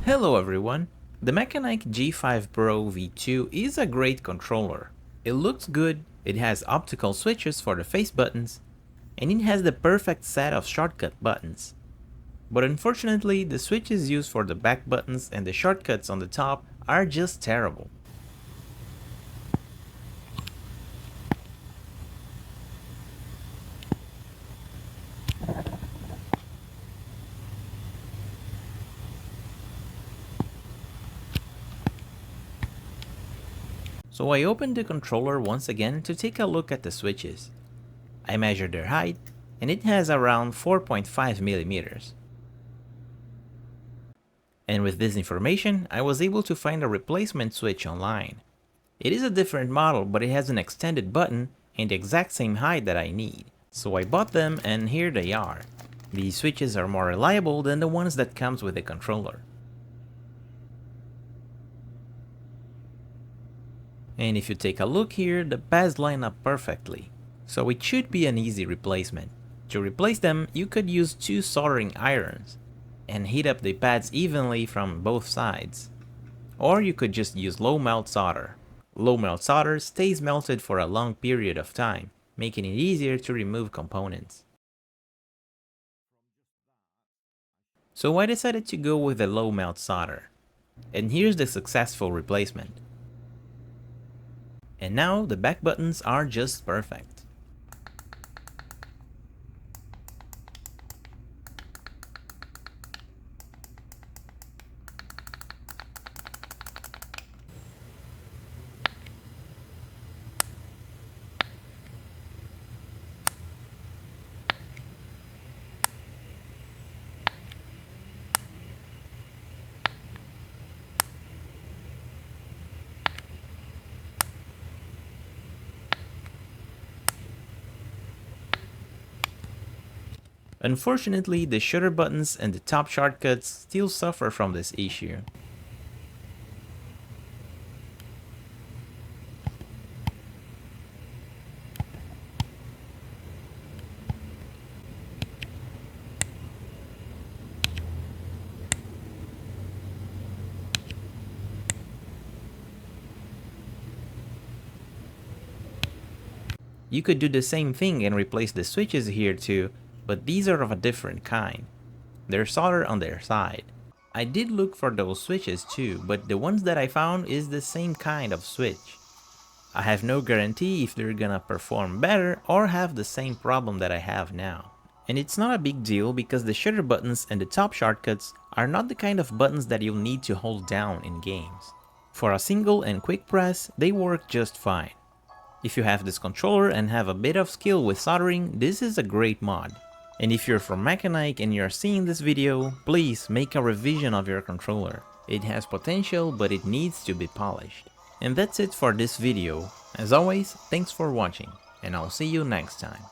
Hello everyone! The Machenike G5 Pro V2 is a great controller. It looks good, it has optical switches for the face buttons, and it has the perfect set of shortcut buttons. But unfortunately, the switches used for the back buttons and the shortcuts on the top are just terrible. So I opened the controller once again to take a look at the switches. I measured their height, and it has around 4.5 millimeters. And with this information, I was able to find a replacement switch online. It is a different model, but it has an extended button and the exact same height that I need. So I bought them, and here they are. These switches are more reliable than the ones that comes with the controller. And if you take a look here, the pads line up perfectly, so it should be an easy replacement. To replace them, you could use 2 soldering irons and heat up the pads evenly from both sides. Or you could just use low melt solder. Low melt solder stays melted for a long period of time, making it easier to remove components. So I decided to go with the low melt solder. And here's the successful replacement. And now the back buttons are just perfect. Unfortunately, the shutter buttons and the top shortcuts still suffer from this issue. You could do the same thing and replace the switches here too, but these are of a different kind. They're soldered on their side. I did look for those switches too, but the ones that I found is the same kind of switch. I have no guarantee if they're gonna perform better or have the same problem that I have now. And it's not a big deal because the shutter buttons and the top shortcuts are not the kind of buttons that you'll need to hold down in games. For a single and quick press, they work just fine. If you have this controller and have a bit of skill with soldering, this is a great mod. And if you're from Machenike and you're seeing this video, please make a revision of your controller. It has potential, but it needs to be polished. And that's it for this video. As always, thanks for watching, and I'll see you next time.